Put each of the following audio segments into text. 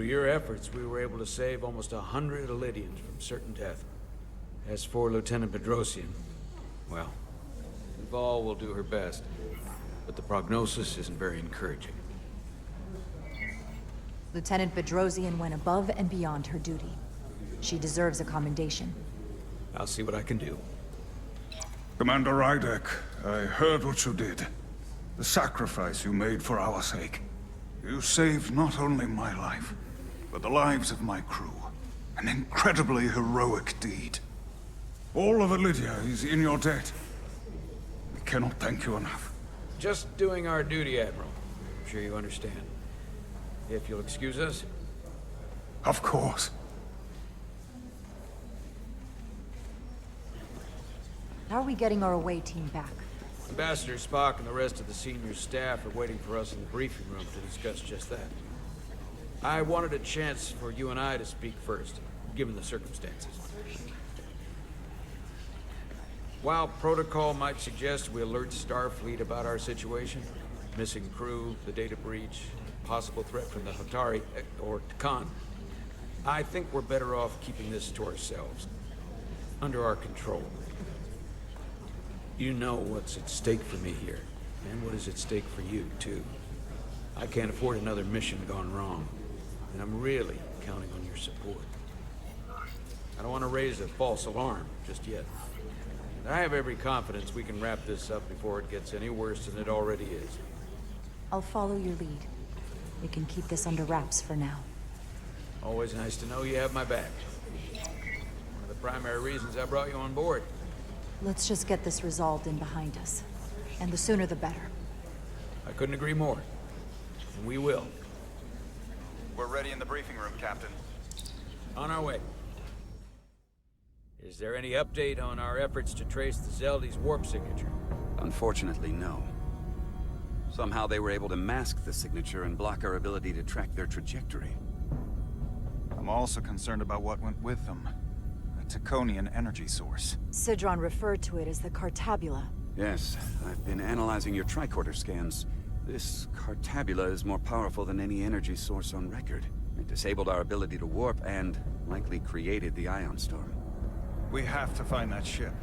your efforts, we were able to save almost 100 Elydians from certain death. As for Lieutenant Bedrosian, well, Val will do her best, but the prognosis isn't very encouraging. Lieutenant Bedrosian went above and beyond her duty. She deserves a commendation. I'll see what I can do. Commander Rydek, I heard what you did. The sacrifice you made for our sake. You saved not only my life, but the lives of my crew. An incredibly heroic deed. All of Elydia is in your debt. We cannot thank you enough. Just doing our duty, Admiral. I'm sure you understand. If you'll excuse us. Of course. How are we getting our away team back? Ambassador Spock and the rest of the senior staff are waiting for us in the briefing room to discuss just that. I wanted a chance for you and I to speak first, given the circumstances. While protocol might suggest we alert Starfleet about our situation, missing crew, the data breach, possible threat from the Hotari, or Khan, I think we're better off keeping this to ourselves, under our control. You know what's at stake for me here, and what is at stake for you, too. I can't afford another mission gone wrong, and I'm really counting on your support. I don't want to raise a false alarm just yet. I have every confidence we can wrap this up before it gets any worse than it already is. I'll follow your lead. We can keep this under wraps for now. Always nice to know you have my back. One of the primary reasons I brought you on board. Let's just get this resolved and behind us. And the sooner the better. I couldn't agree more. And we will. We're ready in the briefing room, Captain. On our way. Is there any update on our efforts to trace the Zeldy's warp signature? Unfortunately, no. Somehow they were able to mask the signature and block our ability to track their trajectory. I'm also concerned about what went with them. A Taconian energy source. Sidron referred to it as the Cartabula. Yes, I've been analyzing your tricorder scans. This Cartabula is more powerful than any energy source on record. It disabled our ability to warp and likely created the ion storm. We have to find that ship.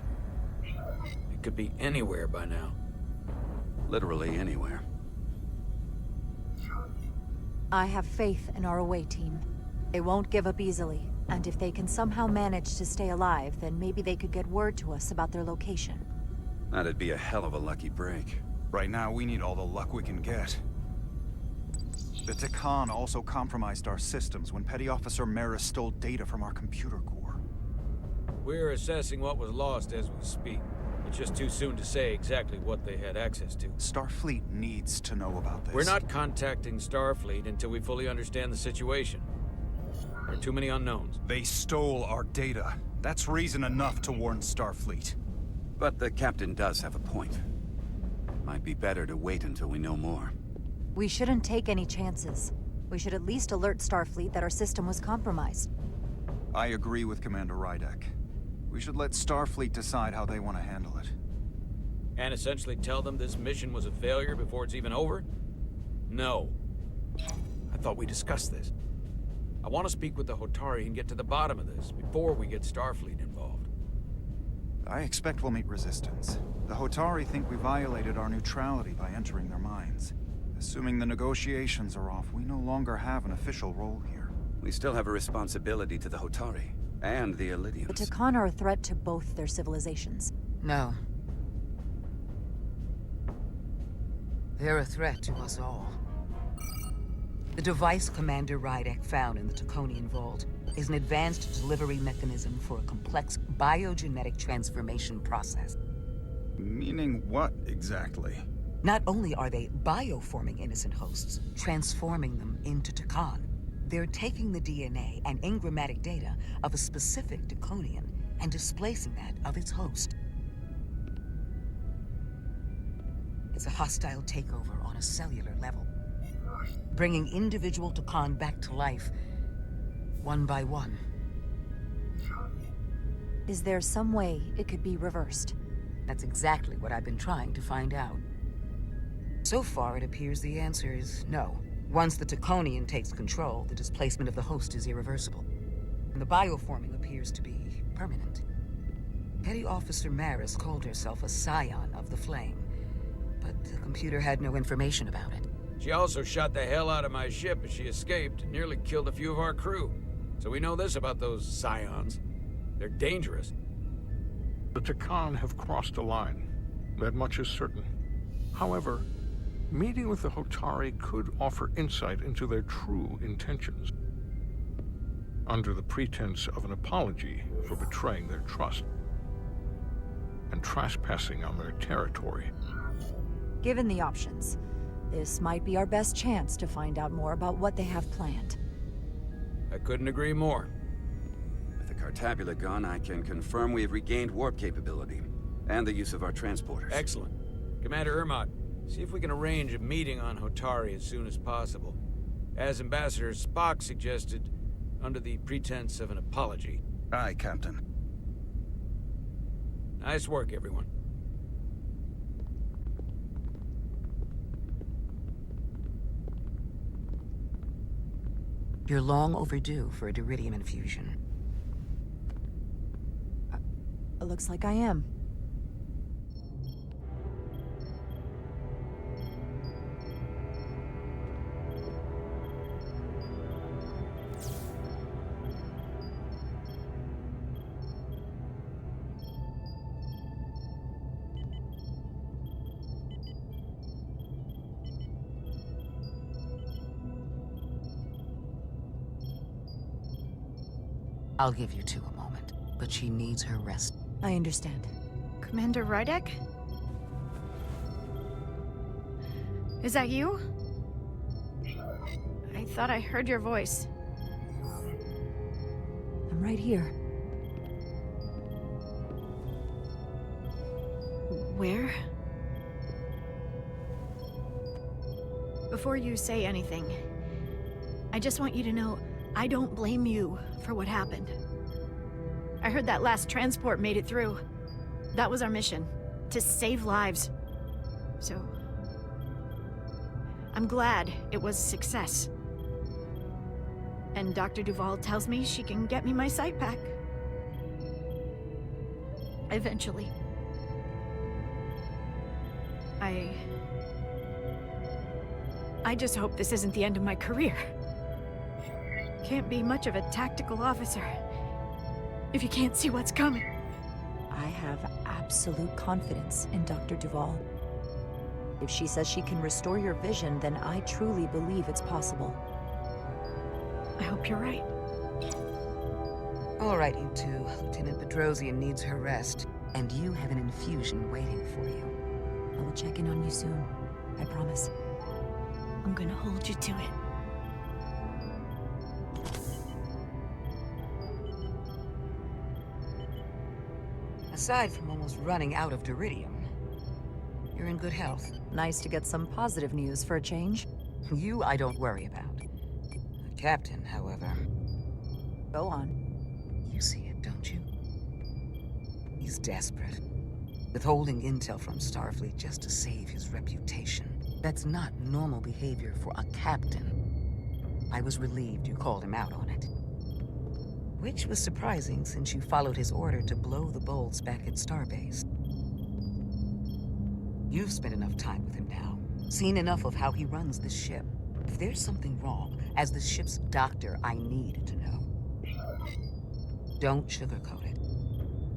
It could be anywhere by now. Literally anywhere. I have faith in our away team. They won't give up easily, and if they can somehow manage to stay alive, then maybe they could get word to us about their location. That'd be a hell of a lucky break. Right now, we need all the luck we can get. The Takan also compromised our systems when Petty Officer Maris stole data from our computer core. We're assessing what was lost as we speak. It's just too soon to say exactly what they had access to. Starfleet needs to know about this. We're not contacting Starfleet until we fully understand the situation. There are too many unknowns. They stole our data. That's reason enough to warn Starfleet. But the captain does have a point. It might be better to wait until we know more. We shouldn't take any chances. We should at least alert Starfleet that our system was compromised. I agree with Commander Rydek. We should let Starfleet decide how they want to handle it. And essentially tell them this mission was a failure before it's even over? No. I thought we discussed this. I want to speak with the Hotari and get to the bottom of this before we get Starfleet involved. I expect we'll meet resistance. The Hotari think we violated our neutrality by entering their minds. Assuming the negotiations are off, we no longer have an official role here. We still have a responsibility to the Hotari and the Elydians. The Takan are a threat to both their civilizations. No. They're a threat to us all. The device Commander Rydek found in the Taconian vault is an advanced delivery mechanism for a complex biogenetic transformation process. Meaning what, exactly? Not only are they bioforming innocent hosts, transforming them into Takan, they're taking the DNA and engrammatic data of a specific Taconian and displacing that of its host. It's a hostile takeover on a cellular level, bringing individual Takan back to life, one by one. Is there some way it could be reversed? That's exactly what I've been trying to find out. So far, it appears the answer is no. Once the Taconian takes control, the displacement of the host is irreversible. And the bioforming appears to be permanent. Petty Officer Maris called herself a scion of the Flame, but the computer had no information about it. She also shot the hell out of my ship as she escaped and nearly killed a few of our crew. So we know this about those scions. They're dangerous. The Takan have crossed a line. That much is certain. However, meeting with the Hotari could offer insight into their true intentions, under the pretense of an apology for betraying their trust and trespassing on their territory. Given the options, this might be our best chance to find out more about what they have planned. I couldn't agree more. With the Cartabula gone, I can confirm we have regained warp capability, and the use of our transporters. Excellent. Commander Ermot, see if we can arrange a meeting on Hotari as soon as possible. As Ambassador Spock suggested, under the pretense of an apology. Aye, Captain. Nice work, everyone. You're long overdue for a Diridium infusion. It looks like I am. I'll give you two a moment, but she needs her rest. I understand. Commander Rydek? Is that you? I thought I heard your voice. I'm right here. Where? Before you say anything, I just want you to know I don't blame you for what happened. I heard that last transport made it through. That was our mission, to save lives. So, I'm glad it was a success. And Dr. Duval tells me she can get me my sight back. Eventually. I just hope this isn't the end of my career. Can't be much of a tactical officer if you can't see what's coming. I have absolute confidence in Dr. Duval. If she says she can restore your vision, then I truly believe it's possible. I hope you're right. All right, you two. Lieutenant Bedrosian needs her rest, and you have an infusion waiting for you. I will check in on you soon. I promise. I'm gonna hold you to it. Aside from almost running out of Diridium, you're in good health. Nice to get some positive news for a change. You, I don't worry about. The captain, however, Go on. you see it, don't you? He's desperate. Withholding intel from Starfleet just to save his reputation. That's not normal behavior for a captain. I was relieved you called him out on it. Which was surprising since you followed his order to blow the bolts back at Starbase. You've spent enough time with him now, seen enough of how he runs this ship. If there's something wrong, as the ship's doctor, I need to know. Don't sugarcoat it.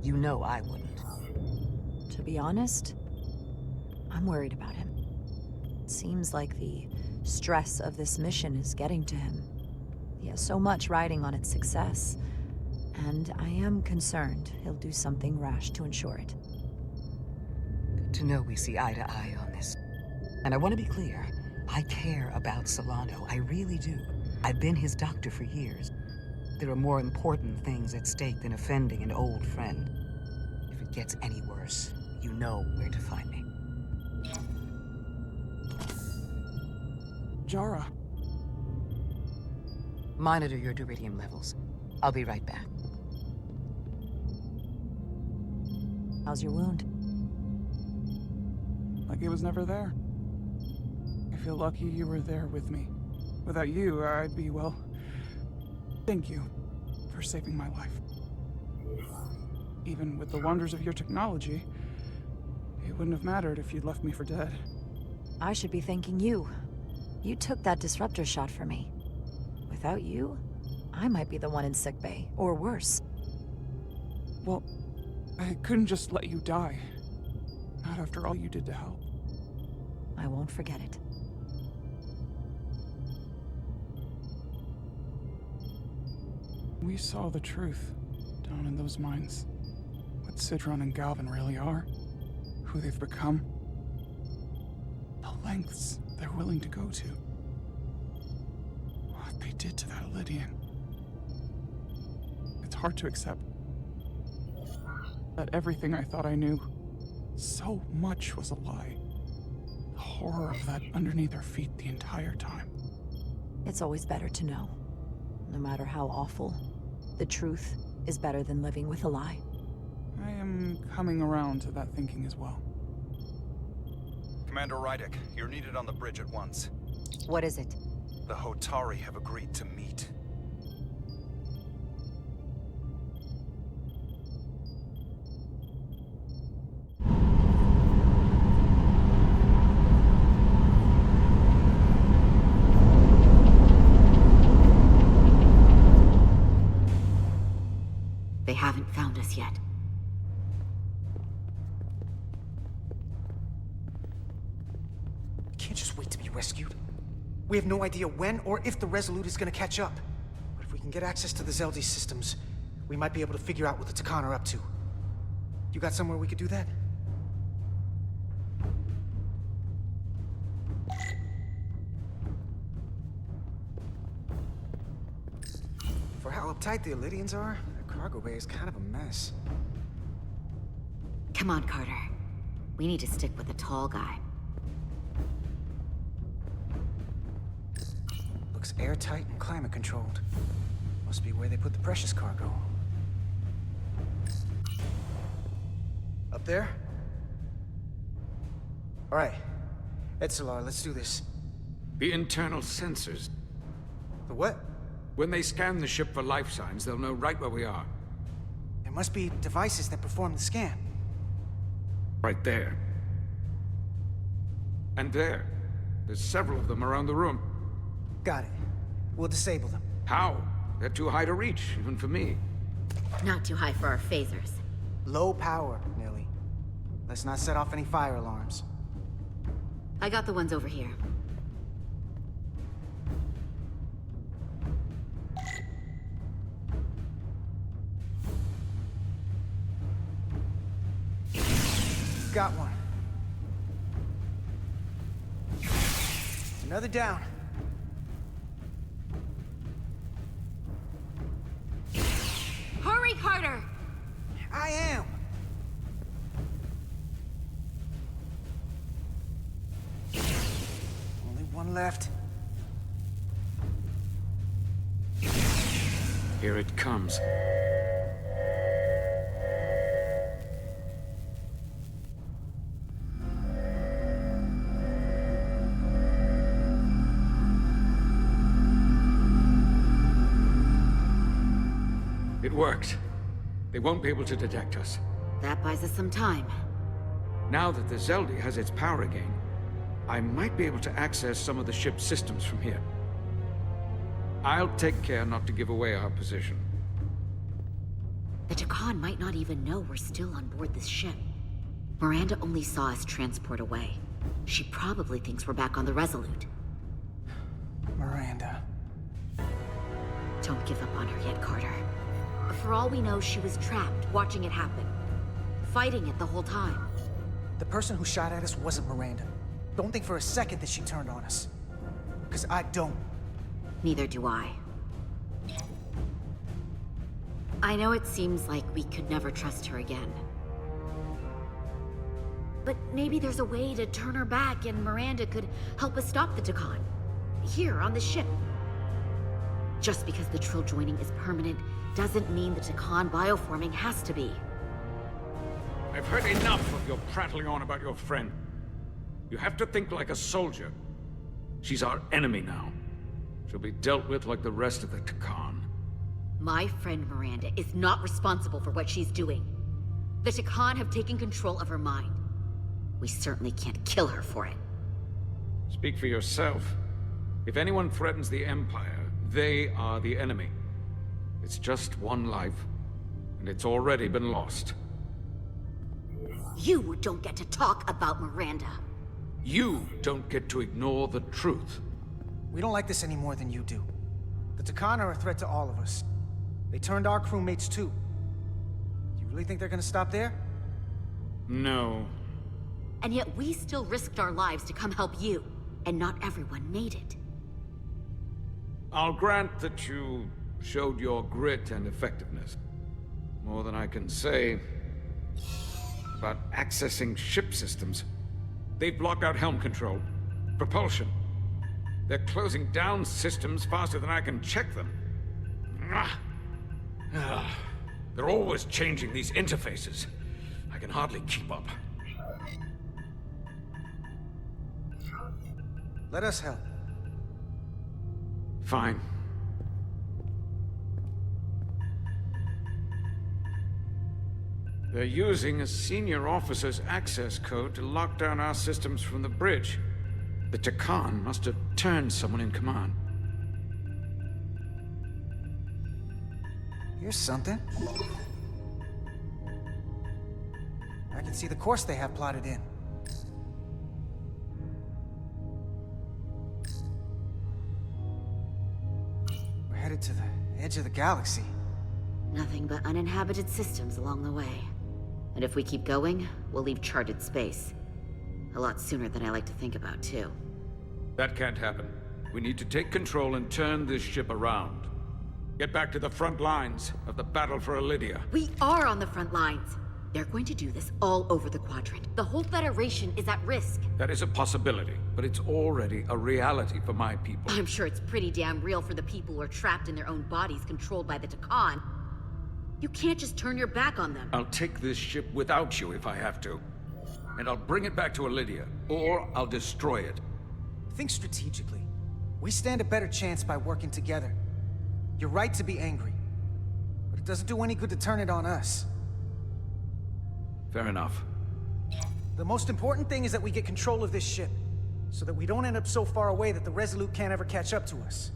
You know I wouldn't. To be honest, I'm worried about him. It seems like the stress of this mission is getting to him. He has so much riding on its success, and I am concerned he'll do something rash to ensure it. Good to know we see eye to eye on this. And I want to be clear, I care about Solano, I really do. I've been his doctor for years. There are more important things at stake than offending an old friend. If it gets any worse, you know where to find me. Jara. Monitor your Diridium levels. I'll be right back. How's your wound? Like it was never there. I feel lucky you were there with me. Without you, I'd be, well... Thank you for saving my life. Even with the wonders of your technology, it wouldn't have mattered if you'd left me for dead. I should be thanking you. You took that disruptor shot for me. Without you, I might be the one in sickbay, or worse. Well, I couldn't just let you die. Not after all you did to help. I won't forget it. We saw the truth down in those mines. What Sidron and Galvin really are. Who they've become. The lengths they're willing to go to. What they did to that Lydian. It's hard to accept that everything I thought I knew, so much was a lie. The horror of that underneath our feet the entire time. It's always better to know. No matter how awful, the truth is better than living with a lie. I am coming around to that thinking as well. Commander Rydek, you're needed on the bridge at once. What is it? The Hotari have agreed to meet. They haven't found us yet. We can't just wait to be rescued. We have no idea when or if the Resolute is gonna catch up. But if we can get access to the Zeldi systems, we might be able to figure out what the Takan are up to. You got somewhere we could do that? For how uptight the Elydians are, their cargo bay is kind of a mess. Come on, Carter. We need to stick with the tall guy. Looks airtight and climate controlled. Must be where they put the precious cargo. Up there? All right. Edsolar, let's do this. The internal sensors. The what? When they scan the ship for life signs, they'll know right where we are. There must be devices that perform the scan. Right there. And there. There's several of them around the room. Got it. We'll disable them. How? They're too high to reach, even for me. Not too high for our phasers. Low power, Millie. Let's not set off any fire alarms. I got the ones over here. Got one. Another down. Hurry, Carter! I am! Only one left. Here it comes. It worked. They won't be able to detect us. That buys us some time. Now that the Zeldi has its power again, I might be able to access some of the ship's systems from here. I'll take care not to give away our position. The Takan might not even know we're still on board this ship. Miranda only saw us transport away. She probably thinks we're back on the Resolute. Miranda. Don't give up on her yet, Carter. For all we know, she was trapped, watching it happen. Fighting it the whole time. The person who shot at us wasn't Miranda. Don't think for a second that she turned on us. Because I don't. Neither do I. I know it seems like we could never trust her again. But maybe there's a way to turn her back and Miranda could help us stop the Takan. Here, on the ship. Just because the Trill joining is permanent doesn't mean the Takan bioforming has to be. I've heard enough of your prattling on about your friend. You have to think like a soldier. She's our enemy now. She'll be dealt with like the rest of the Takan. My friend Miranda is not responsible for what she's doing. The Takan have taken control of her mind. We certainly can't kill her for it. Speak for yourself. If anyone threatens the Empire, they are the enemy. It's just one life, and it's already been lost. You don't get to talk about Miranda. You don't get to ignore the truth. We don't like this any more than you do. The Takan are a threat to all of us. They turned our crewmates too. You really think they're gonna stop there? No. And yet we still risked our lives to come help you, and not everyone made it. I'll grant that you showed your grit and effectiveness. More than I can say about accessing ship systems. They've blocked out helm control, propulsion. They're closing down systems faster than I can check them. They're always changing these interfaces. I can hardly keep up. Let us help. Fine. They're using a senior officer's access code to lock down our systems from the bridge. The Takan must have turned someone in command. Here's something. I can see the course they have plotted in. We're headed to the edge of the galaxy. Nothing but uninhabited systems along the way. And if we keep going, we'll leave charted space. A lot sooner than I like to think about, too. That can't happen. We need to take control and turn this ship around. Get back to the front lines of the battle for Elydia. We are on the front lines. They're going to do this all over the Quadrant. The whole Federation is at risk. That is a possibility, but it's already a reality for my people. I'm sure it's pretty damn real for the people who are trapped in their own bodies controlled by the Takan. You can't just turn your back on them. I'll take this ship without you if I have to. And I'll bring it back to Elydia, or I'll destroy it. Think strategically. We stand a better chance by working together. You're right to be angry, but it doesn't do any good to turn it on us. Fair enough. The most important thing is that we get control of this ship, so that we don't end up so far away that the Resolute can't ever catch up to us.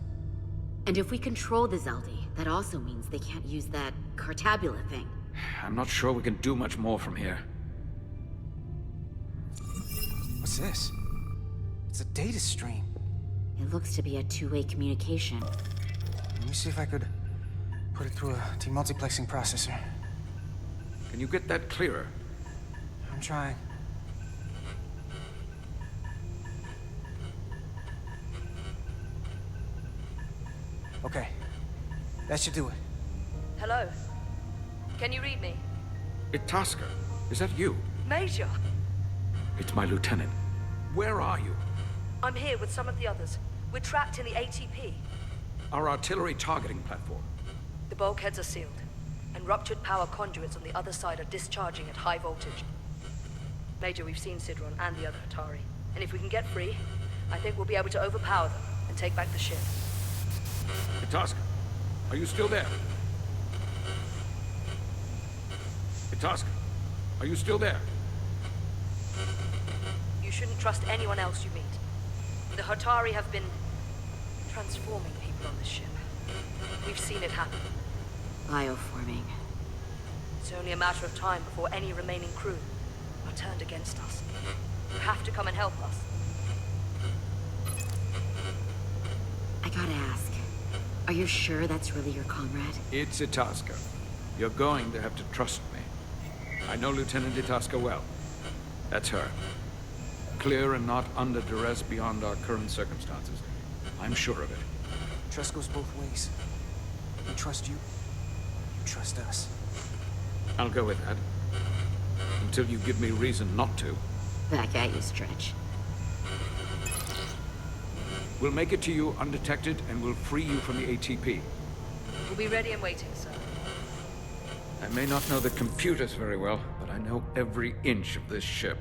And if we control the Zeldi, that also means they can't use that Cartabula thing. I'm not sure we can do much more from here. What's this? It's a data stream. It looks to be a two-way communication. Let me see if I could put it through a demultiplexing processor. Can you get that clearer? I'm trying. Okay. That should do it. Hello? Can you read me? Itasca, is that you? Major! It's my lieutenant. Where are you? I'm here with some of the others. We're trapped in the ATP. Our artillery targeting platform. The bulkheads are sealed, and ruptured power conduits on the other side are discharging at high voltage. Major, we've seen Sidron and the other Atari, and if we can get free, I think we'll be able to overpower them and take back the ship. Itasca, are you still there? Itasca, are you still there? You shouldn't trust anyone else you meet. The Hatari have been transforming people on this ship. We've seen it happen. Bioforming. It's only a matter of time before any remaining crew are turned against us. You have to come and help us. I gotta ask, are you sure that's really your comrade? It's Itasca. You're going to have to trust me. I know Lieutenant Itasca well. That's her. Clear and not under duress beyond our current circumstances. I'm sure of it. Trust goes both ways. We trust you. You trust us. I'll go with that. Until you give me reason not to. Back at you, Stretch. We'll make it to you undetected, and we'll free you from the ATP. We'll be ready and waiting, sir. I may not know the computers very well, but I know every inch of this ship.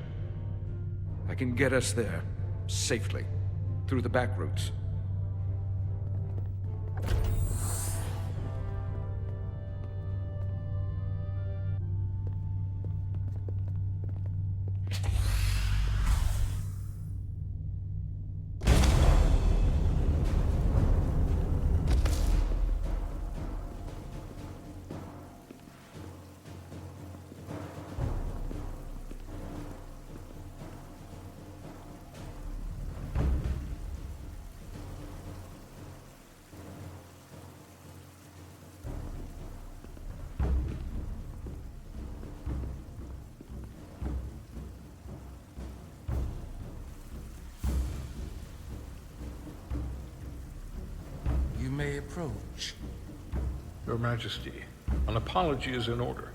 I can get us there, safely, through the back routes. may approach. Your Majesty, an apology is in order.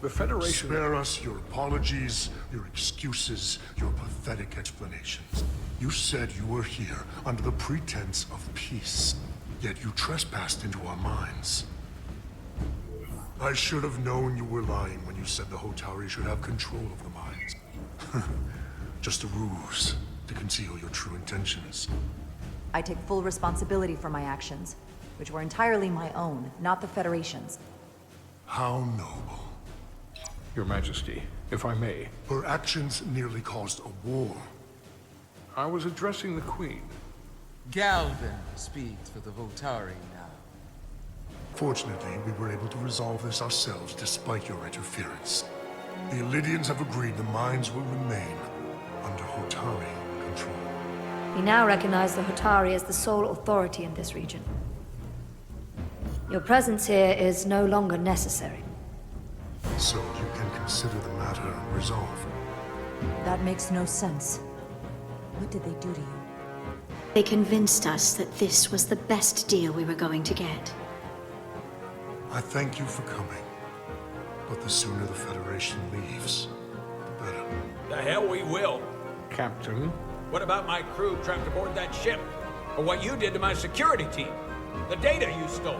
The Federation... Spare us your apologies, your excuses, your pathetic explanations. You said you were here under the pretense of peace, yet you trespassed into our minds. I should have known you were lying when you said the Hotari should have control of the mines. Just a ruse to conceal your true intentions. I take full responsibility for my actions, which were entirely my own, not the Federation's. How noble. Your Majesty, if I may. Her actions nearly caused a war. I was addressing the Queen. Galvin speaks for the Hotari now. Fortunately, we were able to resolve this ourselves despite your interference. The Illidians have agreed the mines will remain under Hotari control. We now recognize the Hotari as the sole authority in this region. Your presence here is no longer necessary. So you can consider the matter resolved. That makes no sense. What did they do to you? They convinced us that this was the best deal we were going to get. I thank you for coming. But the sooner the Federation leaves, the better. The hell we will. Captain? What about my crew trapped aboard that ship? Or what you did to my security team? The data you stole?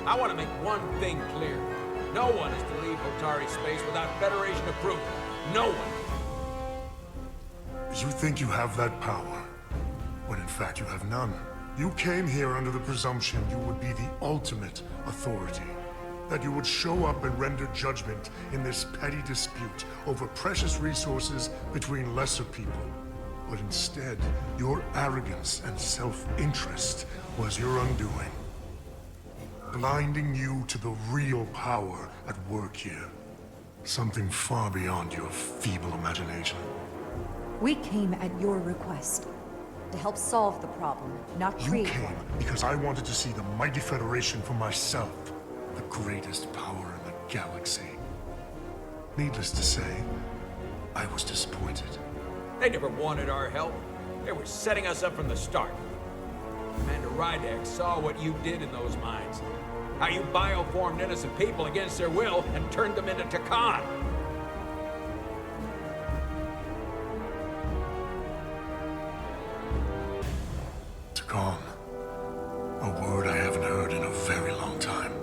I want to make one thing clear. No one is to leave Hotari space without Federation approval. No one. You think you have that power, when in fact you have none. You came here under the presumption you would be the ultimate authority. That you would show up and render judgment in this petty dispute over precious resources between lesser people. But instead, your arrogance and self-interest was your undoing. Blinding you to the real power at work here. Something far beyond your feeble imagination. We came at your request. To help solve the problem, not You create came one. because I wanted to see the mighty Federation for myself. The greatest power in the galaxy. Needless to say, I was disappointed. They never wanted our help. They were setting us up from the start. Commander Rydek saw what you did in those mines. How you bioformed innocent people against their will and turned them into Takan. Takan. A word I haven't heard in a very long time.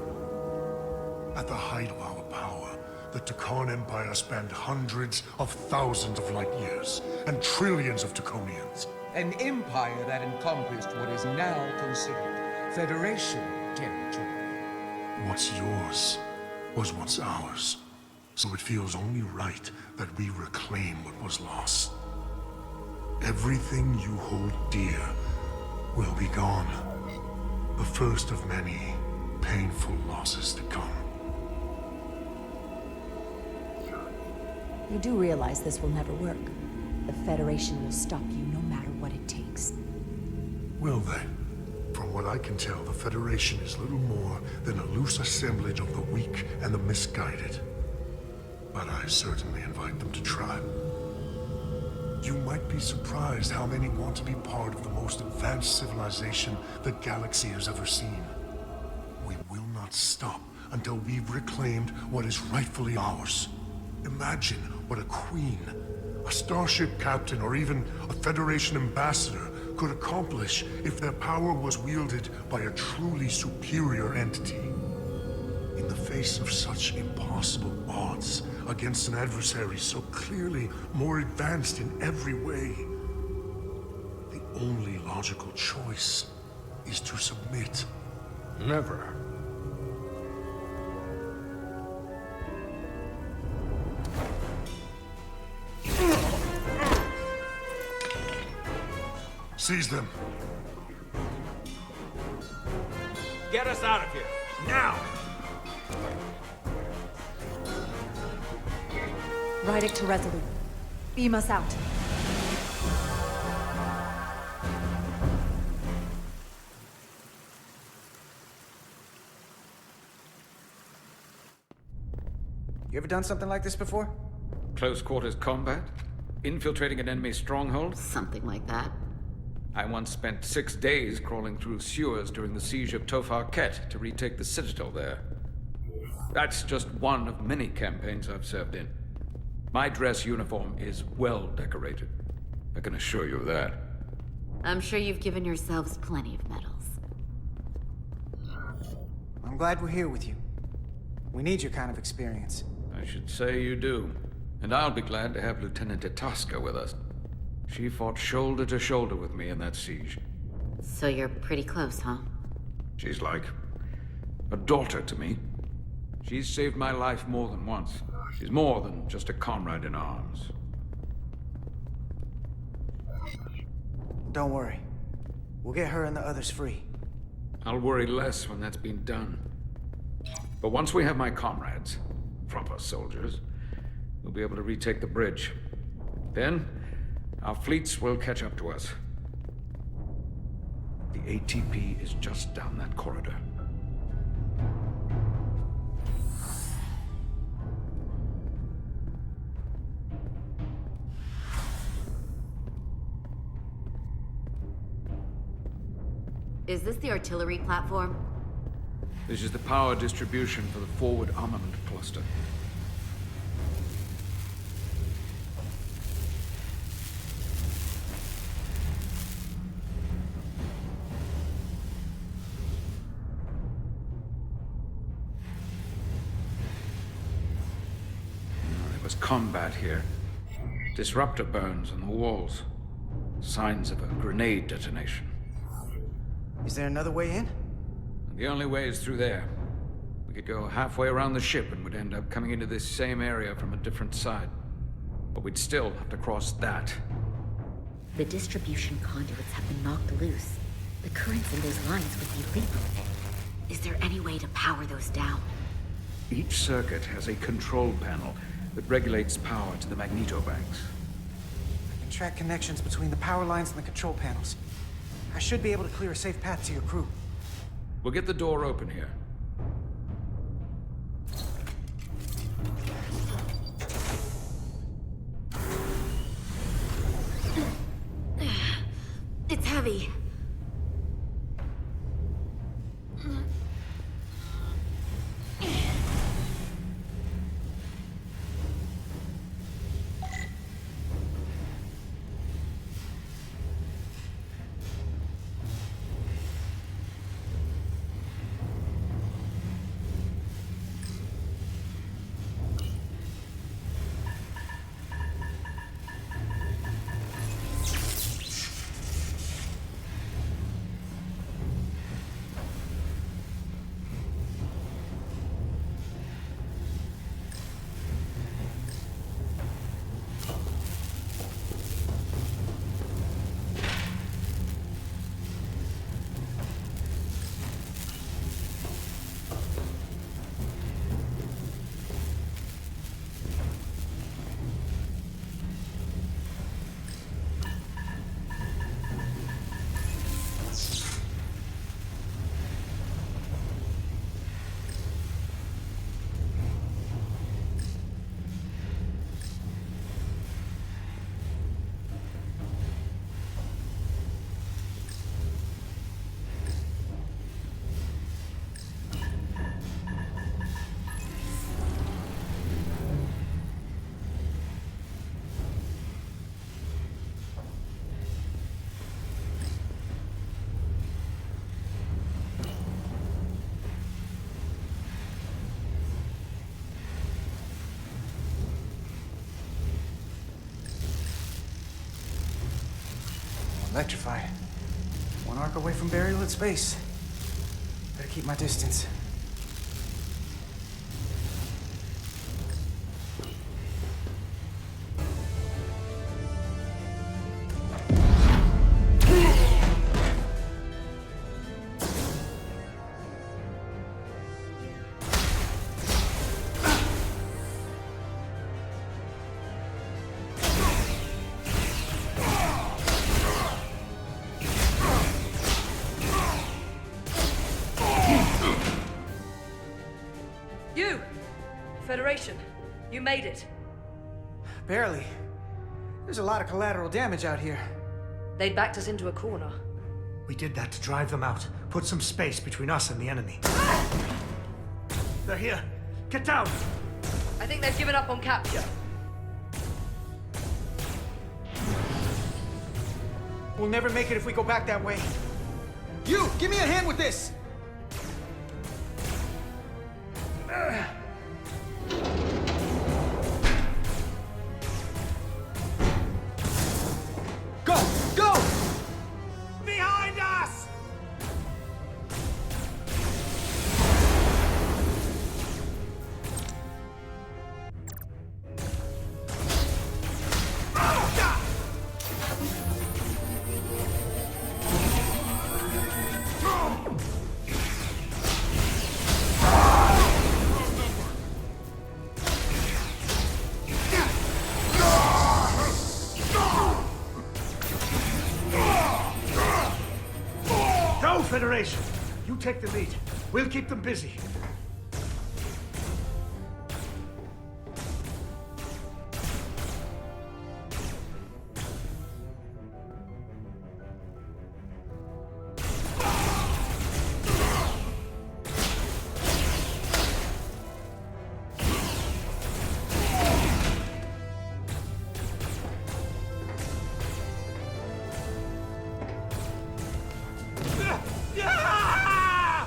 At the height of our power, the Takan Empire spanned hundreds of thousands of light years and trillions of Taconians. An empire that encompassed what is now considered Federation territory. What's yours was once ours, so it feels only right that we reclaim what was lost. Everything you hold dear will be gone. The first of many painful losses to come. You do realize this will never work. The Federation will stop you no matter what it takes. Will they? From what I can tell, the Federation is little more than a loose assemblage of the weak and the misguided. But I certainly invite them to try. You might be surprised how many want to be part of the most advanced civilization the galaxy has ever seen. We will not stop until we've reclaimed what is rightfully ours. Imagine what a queen, a starship captain, or even a Federation ambassador could accomplish if their power was wielded by a truly superior entity. In the face of such impossible odds against an adversary so clearly more advanced in every way, the only logical choice is to submit. Never. Seize them. Get us out of here, now! Rydek to Resolute. Beam us out. You ever done something like this before? Close quarters combat? Infiltrating an enemy stronghold? Something like that. I once spent 6 days crawling through sewers during the siege of Tofar Ket to retake the citadel there. That's just one of many campaigns I've served in. My dress uniform is well decorated. I can assure you of that. I'm sure you've given yourselves plenty of medals. I'm glad we're here with you. We need your kind of experience. I should say you do. And I'll be glad to have Lieutenant Itasca with us. She fought shoulder to shoulder with me in that siege. So you're pretty close, huh? She's like a daughter to me. She's saved my life more than once. She's more than just a comrade in arms. Don't worry. We'll get her and the others free. I'll worry less when that's been done. But once we have my comrades, proper soldiers, we'll be able to retake the bridge. Then, our fleets will catch up to us. The ATP is just down that corridor. Is this the artillery platform? This is the power distribution for the forward armament cluster. There was combat here. Disruptor burns on the walls. Signs of a grenade detonation. Is there another way in? The only way is through there. We could go halfway around the ship and would end up coming into this same area from a different side. But we'd still have to cross that. The distribution conduits have been knocked loose. The currents in those lines would be lethal. Is there any way to power those down? Each circuit has a control panel that regulates power to the magnetobanks. I can track connections between the power lines and the control panels. I should be able to clear a safe path to your crew. We'll get the door open here. It's heavy. Electrified. One arc away from burial in space. Better keep my distance. Federation, you made it. Barely. There's a lot of collateral damage out here. They'd backed us into a corner. We did that to drive them out. Put some space between us and the enemy. They're here. Get down! I think they've given up on capture. We'll never make it if we go back that way. You! Give me a hand with this! Go! Go! Behind us! Go, Federation! You take the lead. We'll keep them busy.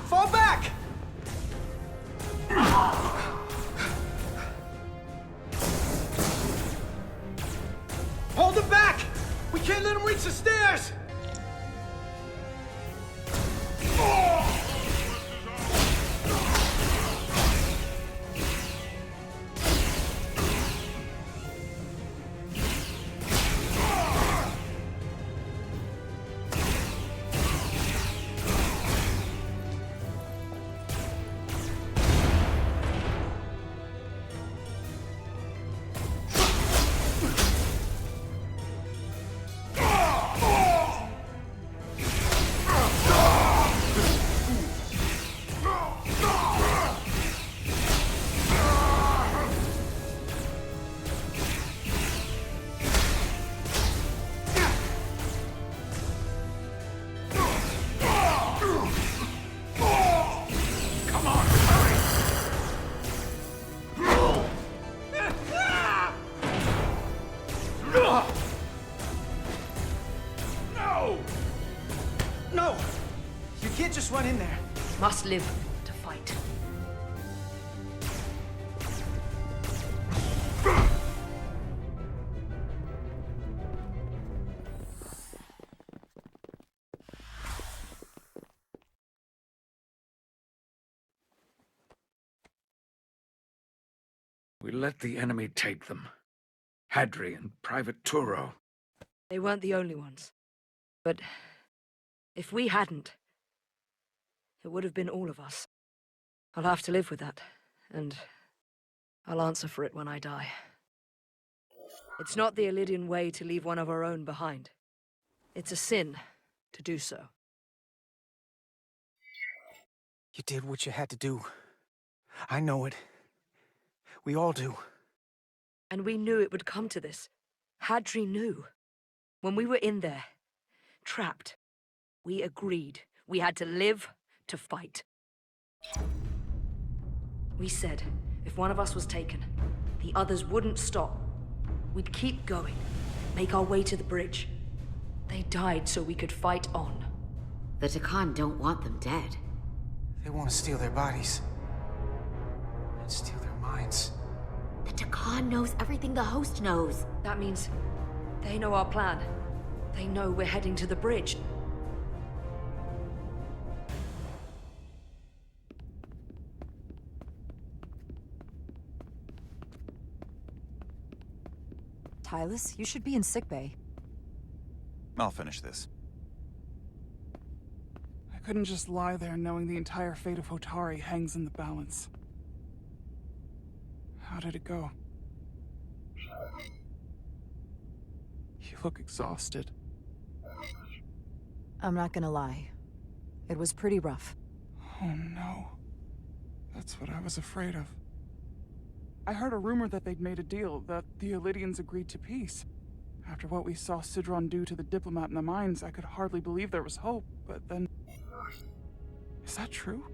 Fall back! Hold them back! We can't let them reach the stairs! No! You can't just run in there. Must live to fight. We let the enemy take them. Hadri and Private Turo. They weren't the only ones. But if we hadn't, it would have been all of us. I'll have to live with that, and I'll answer for it when I die. It's not the Illidian way to leave one of our own behind. It's a sin to do so. You did what you had to do. I know it. We all do. And we knew it would come to this. Hadri knew. When we were in there, trapped, we agreed we had to live to fight. We said if one of us was taken, the others wouldn't stop. We'd keep going, make our way to the bridge. They died so we could fight on. The Takan don't want them dead. They want to steal their bodies. And steal their minds. The Takan knows everything the host knows. That means they know our plan. They know we're heading to the bridge. Tylus, you should be in sickbay. I'll finish this. I couldn't just lie there knowing the entire fate of Hotari hangs in the balance. How did it go? You look exhausted. I'm not gonna lie. It was pretty rough. Oh no. That's what I was afraid of. I heard a rumor that they'd made a deal, that the Illidians agreed to peace. After what we saw Sidron do to the diplomat in the mines, I could hardly believe there was hope, but then... Is that true?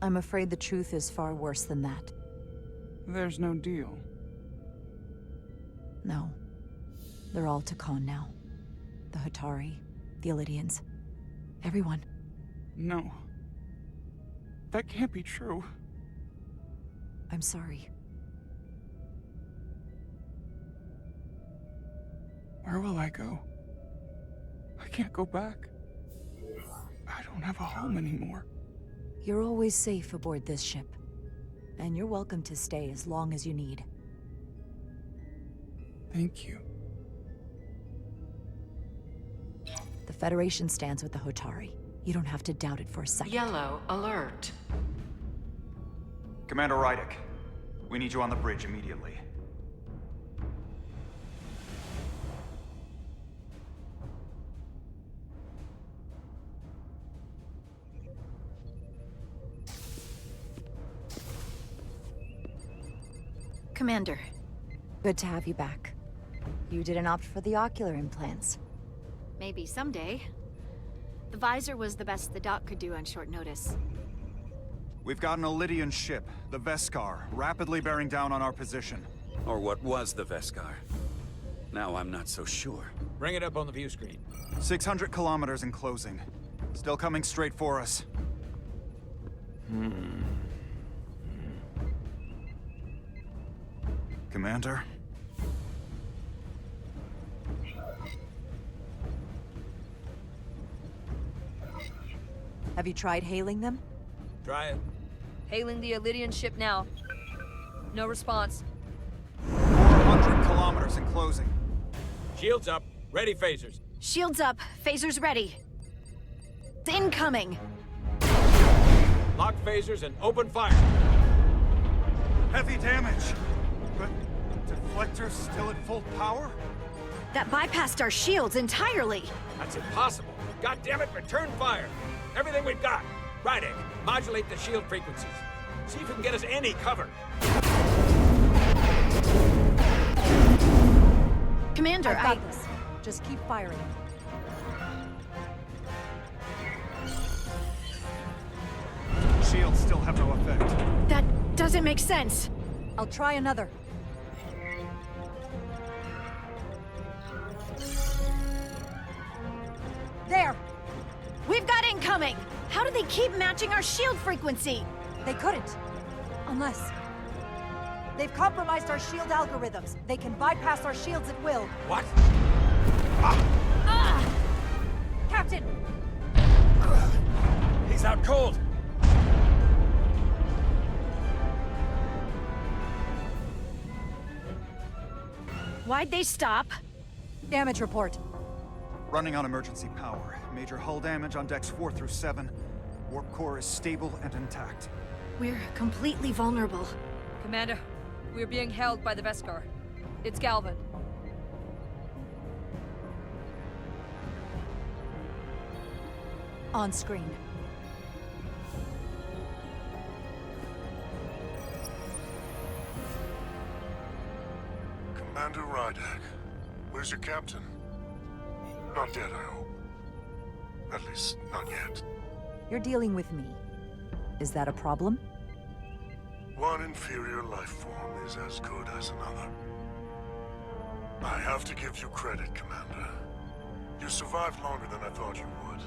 I'm afraid the truth is far worse than that. There's no deal. No. They're all Takan now. The Hatari, the Elydians, everyone. No. That can't be true. I'm sorry. Where will I go? I can't go back. I don't have a home anymore. You're always safe aboard this ship. And you're welcome to stay as long as you need. Thank you. The Federation stands with the Hotari. You don't have to doubt it for a second. Yellow alert. Commander Rydek, we need you on the bridge immediately. Commander. Good to have you back. You didn't opt for the ocular implants. Maybe someday. The visor was the best the doc could do on short notice. We've got an Elydian ship, the Veskar, rapidly bearing down on our position. Or what was the Veskar? Now I'm not so sure. Bring it up on the view screen. 600 kilometers in closing. Still coming straight for us. Commander? Have you tried hailing them? Try it. Hailing the Elydian ship now. No response. 400 kilometers in closing. Shields up. Ready phasers. Shields up. Phasers ready. Incoming. Lock phasers and open fire. Heavy damage. But deflectors still at full power? That bypassed our shields entirely. That's impossible. God damn it, return fire. Everything we've got. Rydek, modulate the shield frequencies. See if we can get us any cover. Commander, I've got this. Just keep firing. Shields still have no effect. That doesn't make sense. I'll try another. There! We've got incoming! How do they keep matching our shield frequency? They couldn't. Unless... They've compromised our shield algorithms. They can bypass our shields at will. What? Captain! He's out cold. Why'd they stop? Damage report. Running on emergency power. Major hull damage on decks 4 through 7. Warp core is stable and intact. We're completely vulnerable. Commander, we're being held by the Veskar. It's Galvin. On screen. Commander Rydek, where's your captain? Not dead, I hope. At least, not yet. You're dealing with me. Is that a problem? One inferior life form is as good as another. I have to give you credit, Commander. You survived longer than I thought you would.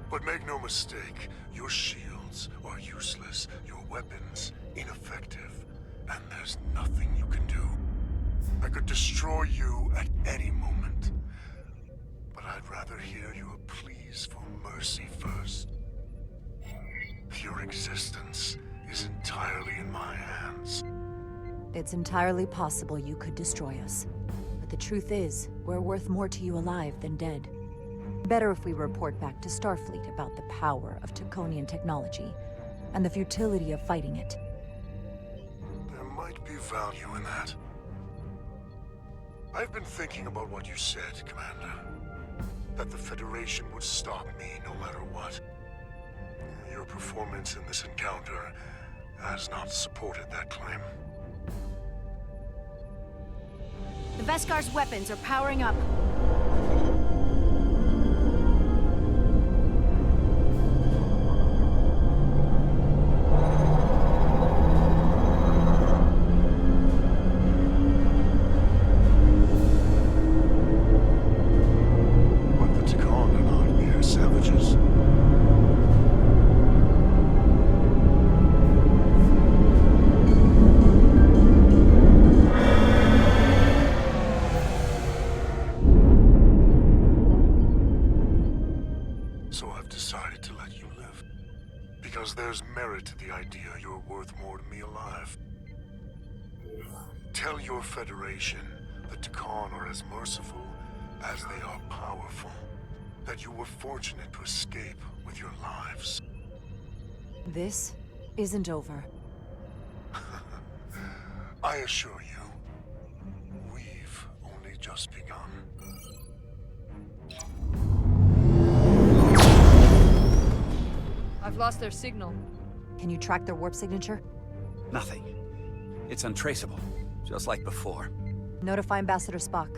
But make no mistake, your shields are useless, your weapons ineffective, and there's nothing you can do. I could destroy you at any moment. But I'd rather hear your pleas for mercy first. Your existence is entirely in my hands. It's entirely possible you could destroy us. But the truth is, we're worth more to you alive than dead. Better if we report back to Starfleet about the power of Taconian technology, and the futility of fighting it. There might be value in that. I've been thinking about what you said, Commander. That the Federation would stop me no matter what. Your performance in this encounter has not supported that claim. Veskar's weapons are powering up. But the Takhan are not mere savages. So I've decided to let you live. Because there's merit to the idea you're worth more to me alive. Tell your Federation the Takhan are as merciful as they are powerful. That you were fortunate to escape with your lives. This isn't over. I assure you, we've only just begun. I've lost their signal. Can you track their warp signature? Nothing. It's untraceable, just like before. Notify Ambassador Spock.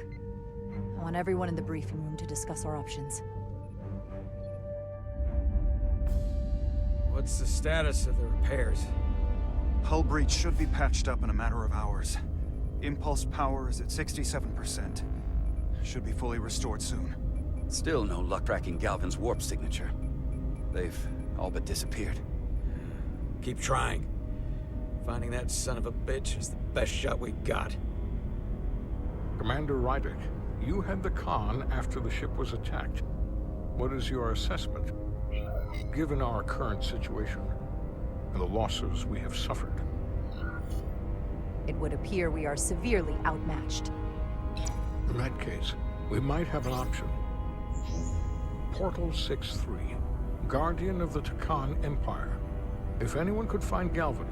I want everyone in the briefing room to discuss our options. What's the status of the repairs? Hull breach should be patched up in a matter of hours. Impulse power is at 67%. Should be fully restored soon. Still no luck tracking Galvin's warp signature. They've all but disappeared. Keep trying. Finding that son of a bitch is the best shot we got. Commander Rydek, you had the Khan after the ship was attacked. What is your assessment, given our current situation and the losses we have suffered? It would appear we are severely outmatched. In that case, we might have an option. Portal 6-3, Guardian of the Takhan Empire. If anyone could find Galvin,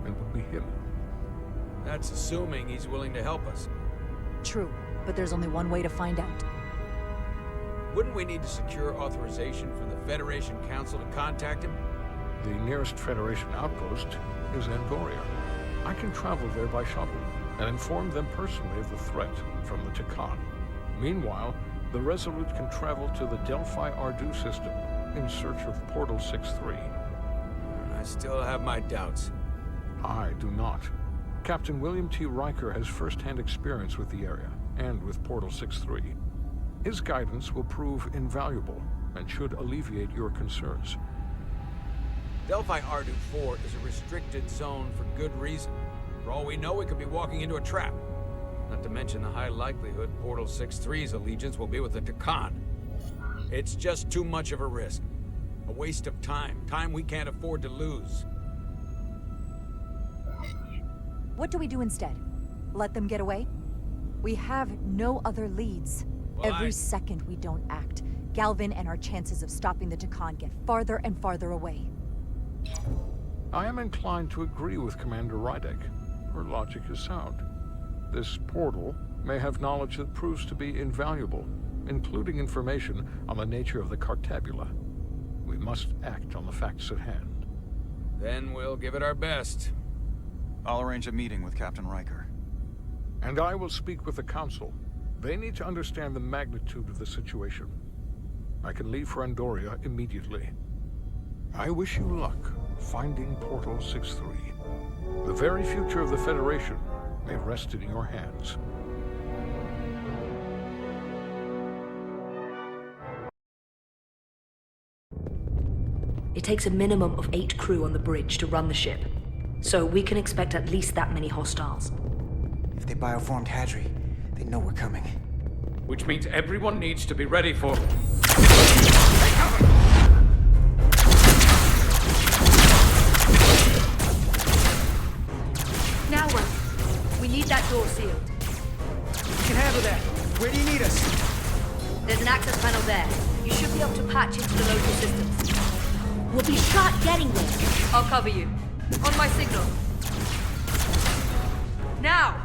it would be him. That's assuming he's willing to help us. True, but there's only one way to find out. Wouldn't we need to secure authorization from the Federation Council to contact him? The nearest Federation outpost is Andoria. I can travel there by shuttle and inform them personally of the threat from the Takhan. Meanwhile, the Resolute can travel to the Delphi Ardu system in search of Portal 6-3. I still have my doubts. I do not. Captain William T. Riker has first-hand experience with the area and with Portal 6-3. His guidance will prove invaluable and should alleviate your concerns. Delphi Ardu 4 is a restricted zone for good reason. For all we know, we could be walking into a trap. Not to mention the high likelihood Portal 6-3's allegiance will be with the Takhan. It's just too much of a risk. A waste of time. Time we can't afford to lose. What do we do instead? Let them get away? We have no other leads. Well, Every second we don't act, Galvin and our chances of stopping the Takhan get farther and farther away. I am inclined to agree with Commander Rydek. Her logic is sound. This portal may have knowledge that proves to be invaluable, including information on the nature of the Cartabula. We must act on the facts at hand. Then we'll give it our best. I'll arrange a meeting with Captain Riker. And I will speak with the Council. They need to understand the magnitude of the situation. I can leave for Andoria immediately. I wish you luck finding Portal 6-3. The very future of the Federation may rest in your hands. It takes a minimum of 8 crew on the bridge to run the ship, so we can expect at least that many hostiles. If they bioformed Hadri, they know we're coming. Which means everyone needs to be ready for... Now what? We need that door sealed. We can handle that. Where do you need us? There's an access panel there. You should be able to patch into the local systems. We'll be shot getting there. I'll cover you. On my signal. Now!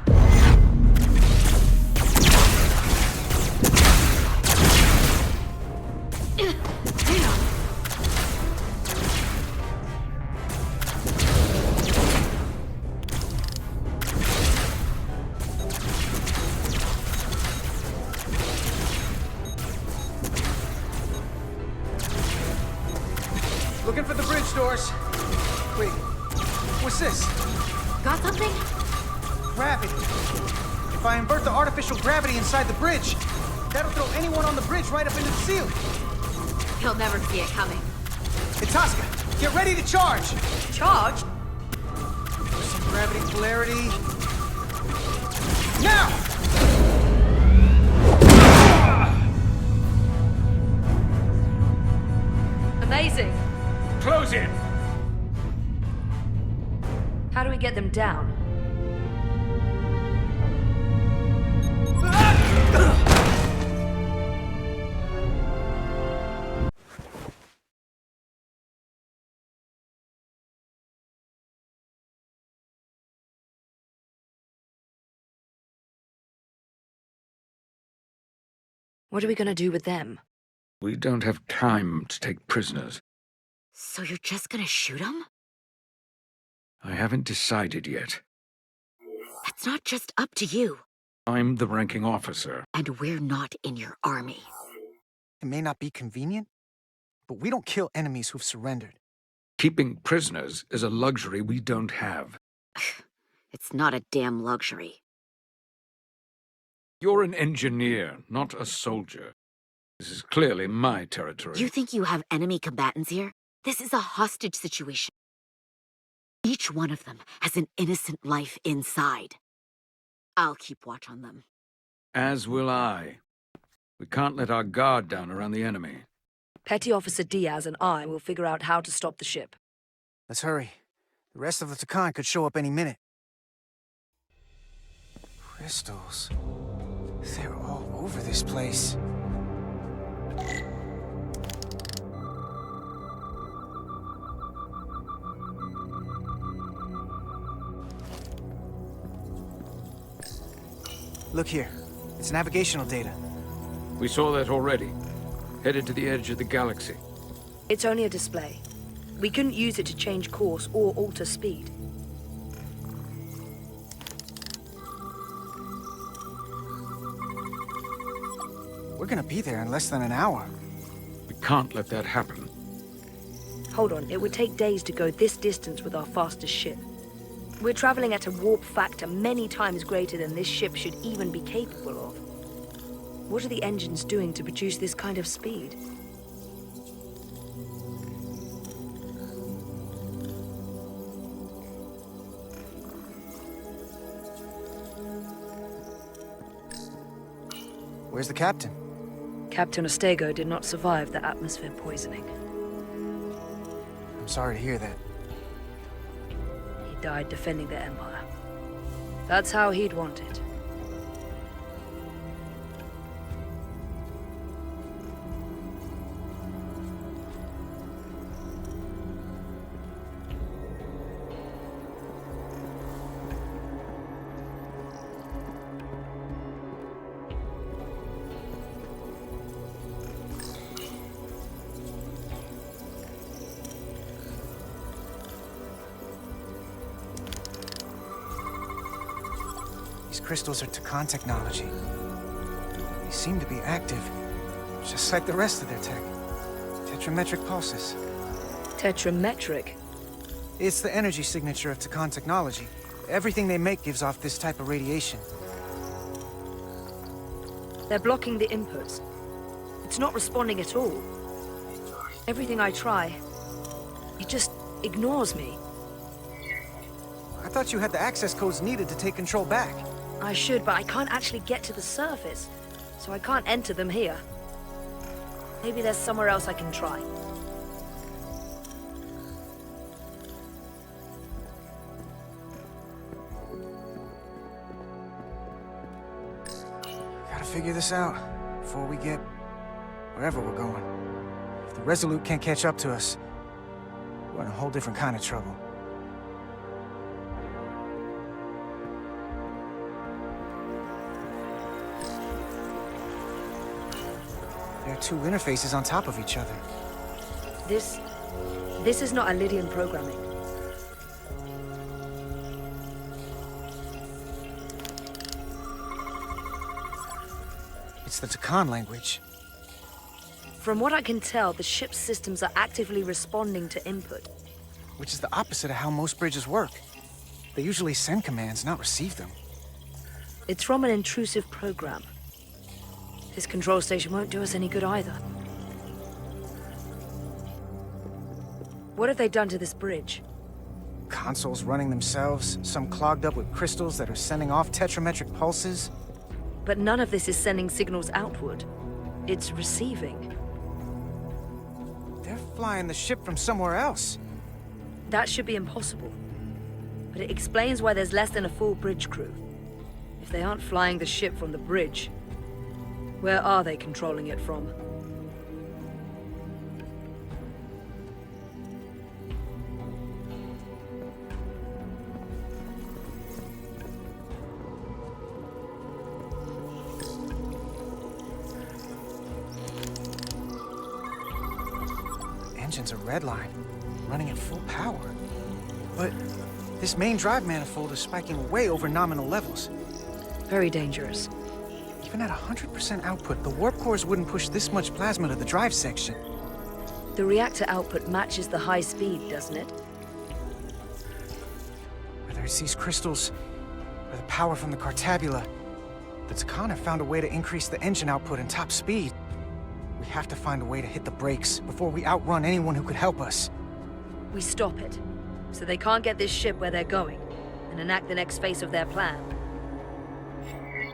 Looking for the bridge doors. Wait, what's this? Got something? Gravity. If I invert the artificial gravity inside the bridge, that'll throw anyone on the bridge right up into the ceiling. He'll never see it coming. Itasca, get ready to charge! Charge? Some gravity polarity. Now! Amazing. Close in! How do we get them down? What are we gonna do with them? We don't have time to take prisoners. So you're just gonna shoot him? I haven't decided yet. That's not just up to you. I'm the ranking officer. And we're not in your army. It may not be convenient, but we don't kill enemies who've surrendered. Keeping prisoners is a luxury we don't have. It's not a damn luxury. You're an engineer, not a soldier. This is clearly my territory. You think you have enemy combatants here? This is a hostage situation. Each one of them has an innocent life inside. I'll keep watch on them. As will I. We can't let our guard down around the enemy. Petty Officer Diaz and I will figure out how to stop the ship. Let's hurry. The rest of the Takan could show up any minute. Crystals. They're all over this place. Look here. It's navigational data. We saw that already. Headed to the edge of the galaxy. It's only a display. We couldn't use it to change course or alter speed. We're gonna be there in less than an hour. We can't let that happen. Hold on, it would take days to go this distance with our fastest ship. We're traveling at a warp factor many times greater than this ship should even be capable of. What are the engines doing to produce this kind of speed? Where's the captain? Captain Ostego did not survive the atmosphere poisoning. I'm sorry to hear that. He died defending the Empire. That's how he'd want it. These crystals are Takan technology. They seem to be active, just like the rest of their tech. Tetrametric pulses. Tetrametric? It's the energy signature of Takan technology. Everything they make gives off this type of radiation. They're blocking the inputs. It's not responding at all. Everything I try, it just ignores me. I thought you had the access codes needed to take control back. I should, but I can't actually get to the surface, so I can't enter them here. Maybe there's somewhere else I can try. Gotta figure this out before we get wherever we're going. If the Resolute can't catch up to us, we're in a whole different kind of trouble. There are two interfaces on top of each other. This is not Lydian programming. It's the Takan language. From what I can tell, the ship's systems are actively responding to input. Which is the opposite of how most bridges work. They usually send commands, not receive them. It's from an intrusive program. This control station won't do us any good either. What have they done to this bridge? Consoles running themselves, some clogged up with crystals that are sending off tetrametric pulses. But none of this is sending signals outward. It's receiving. They're flying the ship from somewhere else. That should be impossible. But it explains why there's less than a full bridge crew. If they aren't flying the ship from the bridge, where are they controlling it from? Engine's a red line, running at full power. But this main drive manifold is spiking way over nominal levels. Very dangerous. Even at 100% output, the warp cores wouldn't push this much plasma to the drive section. The reactor output matches the high speed, doesn't it? Whether it's these crystals, or the power from the Cartabula, the Takan have found a way to increase the engine output and top speed. We have to find a way to hit the brakes before we outrun anyone who could help us. We stop it, so they can't get this ship where they're going, and enact the next phase of their plan.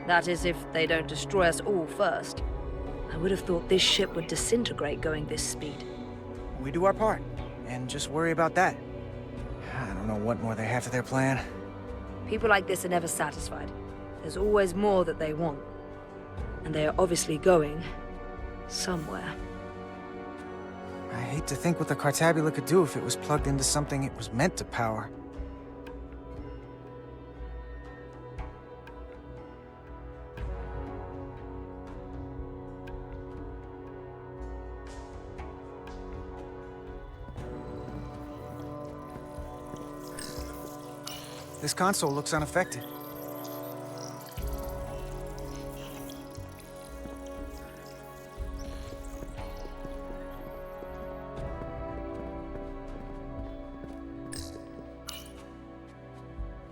That is, if they don't destroy us all first. I would have thought this ship would disintegrate going this speed. We do our part, and just worry about that. I don't know what more they have to their plan. People like this are never satisfied. There's always more that they want. And they are obviously going somewhere. I hate to think what the Cartabula could do if it was plugged into something it was meant to power. This console looks unaffected.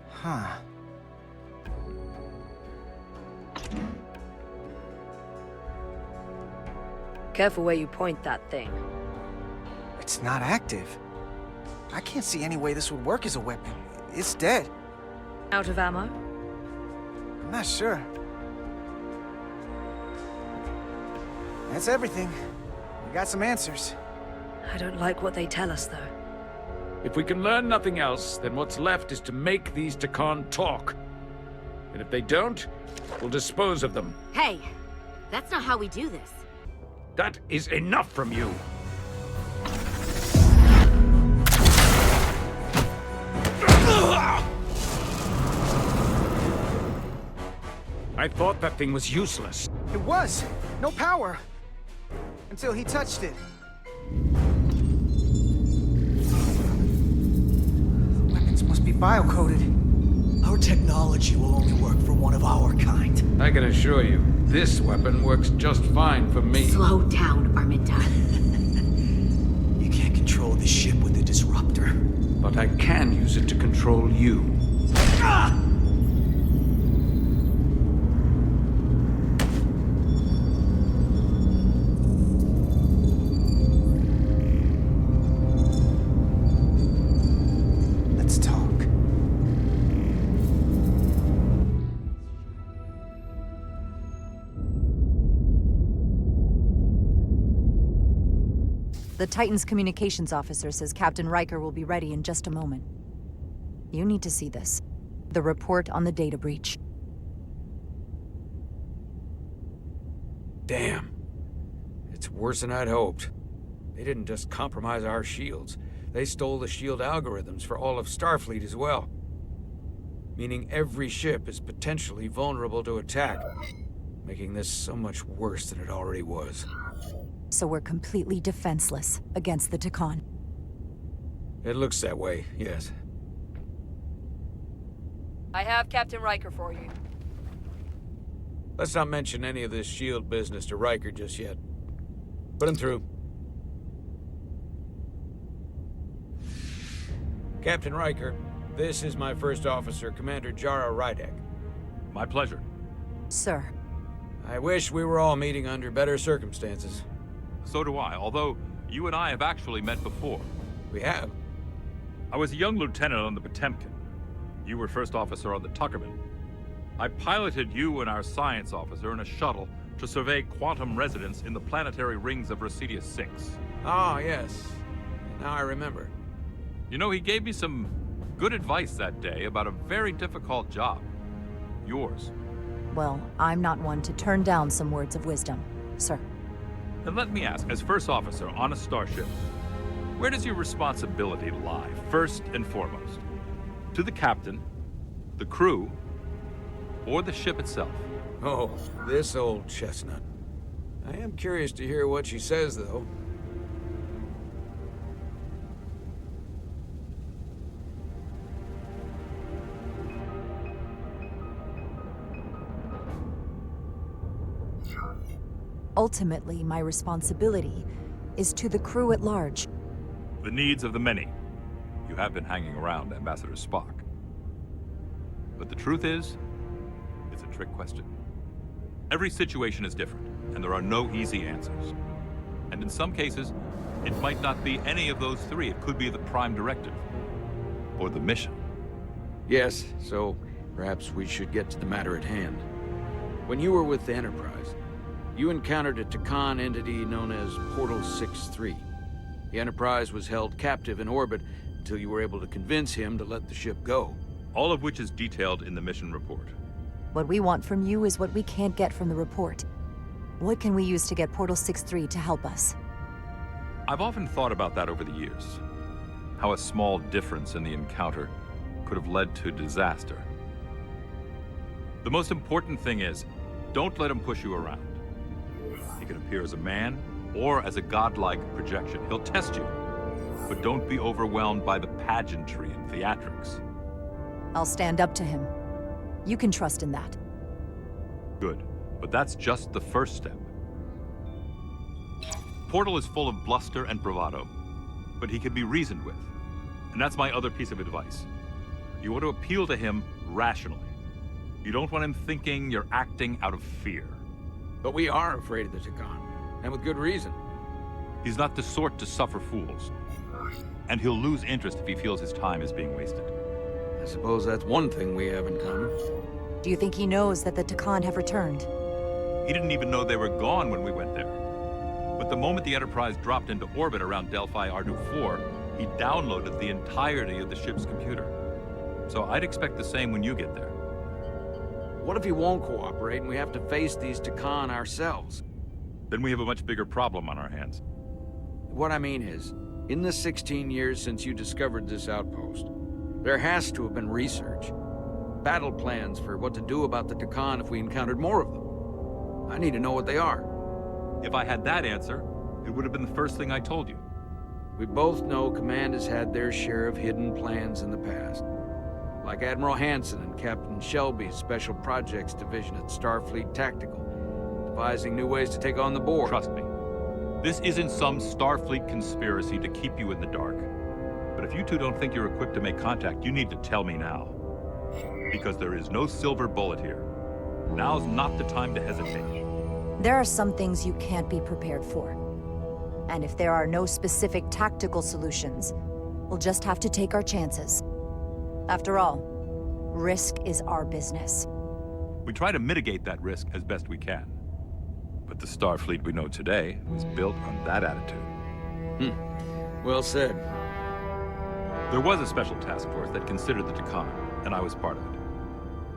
Huh. Careful where you point that thing. It's not active. I can't see any way this would work as a weapon. It's dead. Out of ammo? I'm not sure. That's everything. We got some answers. I don't like what they tell us, though. If we can learn nothing else, then what's left is to make these Takan talk. And if they don't, we'll dispose of them. Hey, that's not how we do this. That is enough from you. I thought that thing was useless. It was. No power. Until he touched it. The weapons must be biocoded. Our technology will only work for one of our kind. I can assure you, this weapon works just fine for me. Slow down, Arminta. You can't control the ship with the disruptor. But I can use it to control you. Ah! Let's talk. The Titan's communications officer says Captain Riker will be ready in just a moment. You need to see this. The report on the data breach. Damn. It's worse than I'd hoped. They didn't just compromise our shields. They stole the shield algorithms for all of Starfleet as well. Meaning every ship is potentially vulnerable to attack, making this so much worse than it already was. So we're completely defenseless against the Takan. It looks that way, yes. I have Captain Riker for you. Let's not mention any of this shield business to Riker just yet. Put him through. Captain Riker, this is my first officer, Commander Jara Rydek. My pleasure. Sir. I wish we were all meeting under better circumstances. So do I, although you and I have actually met before. We have? I was a young lieutenant on the Potemkin. You were first officer on the Tuckerman. I piloted you and our science officer in a shuttle to survey quantum resonance in the planetary rings of Residius 6. Ah, yes. Now I remember. You know, he gave me some good advice that day about a very difficult job. Yours. Well, I'm not one to turn down some words of wisdom, sir. Then let me ask, as first officer on a starship, where does your responsibility lie, first and foremost? To the captain, the crew, or the ship itself? Oh, this old chestnut. I am curious to hear what she says, though. Ultimately, my responsibility is to the crew at large. The needs of the many. You have been hanging around Ambassador Spock. But the truth is, it's a trick question. Every situation is different, and there are no easy answers. And in some cases, it might not be any of those three. It could be the Prime Directive, or the mission. Yes, so perhaps we should get to the matter at hand. When you were with the Enterprise, you encountered a Takan entity known as Portal 6-3. The Enterprise was held captive in orbit until you were able to convince him to let the ship go. All of which is detailed in the mission report. What we want from you is what we can't get from the report. What can we use to get Portal 6-3 to help us? I've often thought about that over the years. How a small difference in the encounter could have led to disaster. The most important thing is, don't let him push you around. He can appear as a man, or as a godlike projection. He'll test you. But don't be overwhelmed by the pageantry and theatrics. I'll stand up to him. You can trust in that. Good. But that's just the first step. Portal is full of bluster and bravado, but he can be reasoned with. And that's my other piece of advice. You want to appeal to him rationally. You don't want him thinking you're acting out of fear. But we are afraid of the Takan, and with good reason. He's not the sort to suffer fools. And he'll lose interest if he feels his time is being wasted. I suppose that's one thing we have in common. Do you think he knows that the Takan have returned? He didn't even know they were gone when we went there. But the moment the Enterprise dropped into orbit around Delphi Ardu 4, he downloaded the entirety of the ship's computer. So I'd expect the same when you get there. What if he won't cooperate and we have to face these Takan ourselves? Then we have a much bigger problem on our hands. What I mean is, in the 16 years since you discovered this outpost, there has to have been research. Battle plans for what to do about the Takan if we encountered more of them. I need to know what they are. If I had that answer, it would have been the first thing I told you. We both know Command has had their share of hidden plans in the past. Like Admiral Hansen and Captain Shelby's Special Projects Division at Starfleet Tactical, devising new ways to take on the Borg. Trust me, this isn't some Starfleet conspiracy to keep you in the dark. But if you two don't think you're equipped to make contact, you need to tell me now. Because there is no silver bullet here. Now's not the time to hesitate. There are some things you can't be prepared for. And if there are no specific tactical solutions, we'll just have to take our chances. After all, risk is our business. We try to mitigate that risk as best we can. But the Starfleet we know today was built on that attitude. Well said. There was a special task force that considered the Takan, and I was part of it.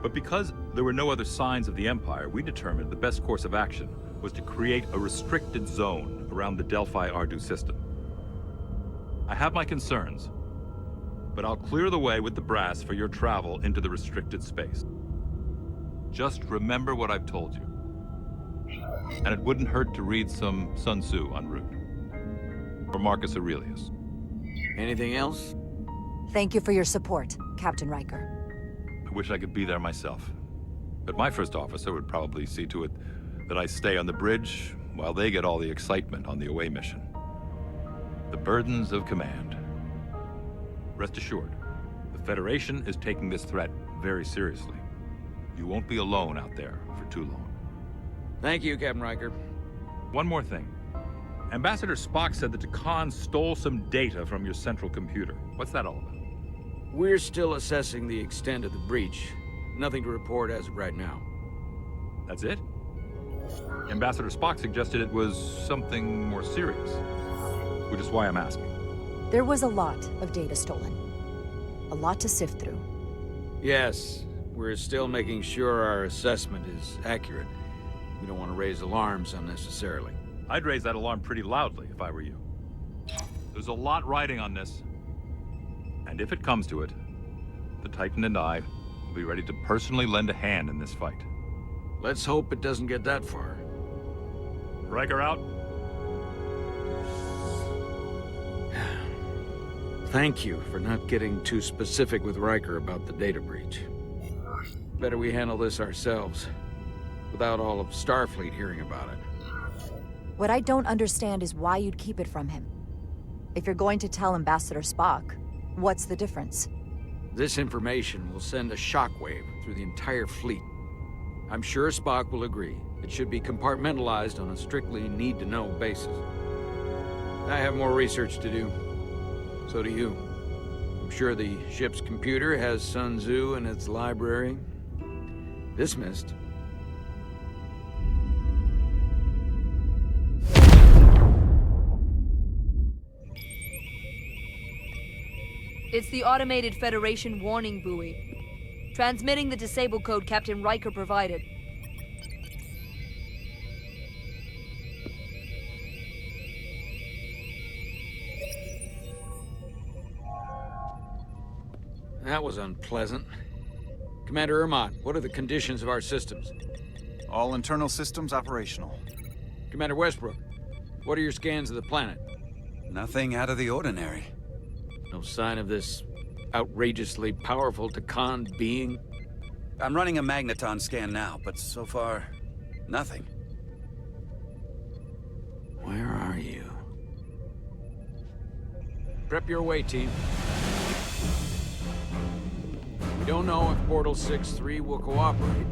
But because there were no other signs of the Empire, we determined the best course of action was to create a restricted zone around the Delphi Ardu system. I have my concerns, but I'll clear the way with the brass for your travel into the restricted space. Just remember what I've told you. And it wouldn't hurt to read some Sun Tzu en route. Or Marcus Aurelius. Anything else? Thank you for your support, Captain Riker. I wish I could be there myself. But my first officer would probably see to it that I stay on the bridge while they get all the excitement on the away mission. The burdens of command. Rest assured, the Federation is taking this threat very seriously. You won't be alone out there for too long. Thank you, Captain Riker. One more thing. Ambassador Spock said that Khan stole some data from your central computer. What's that all about? We're still assessing the extent of the breach. Nothing to report as of right now. That's it? Ambassador Spock suggested it was something more serious, which is why I'm asking. There was a lot of data stolen. A lot to sift through. Yes, we're still making sure our assessment is accurate. We don't want to raise alarms unnecessarily. I'd raise that alarm pretty loudly if I were you. There's a lot riding on this. And if it comes to it, the Titan and I will be ready to personally lend a hand in this fight. Let's hope it doesn't get that far. Riker out. Thank you for not getting too specific with Riker about the data breach. Better we handle this ourselves, without all of Starfleet hearing about it. What I don't understand is why you'd keep it from him. If you're going to tell Ambassador Spock, what's the difference? This information will send a shockwave through the entire fleet. I'm sure Spock will agree. It should be compartmentalized on a strictly need-to-know basis. I have more research to do. So do you. I'm sure the ship's computer has Sun Tzu in its library. Dismissed. It's the automated Federation warning buoy. Transmitting the disable code Captain Riker provided. That was unpleasant. Commander Ermont, what are the conditions of our systems? All internal systems operational. Commander Westbrook, what are your scans of the planet? Nothing out of the ordinary. No sign of this outrageously powerful Takan being? I'm running a magneton scan now, but so far, nothing. Where are you? Prep your way, team. We don't know if Portal 6-3 will cooperate.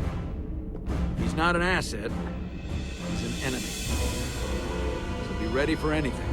He's not an asset. He's an enemy. So be ready for anything.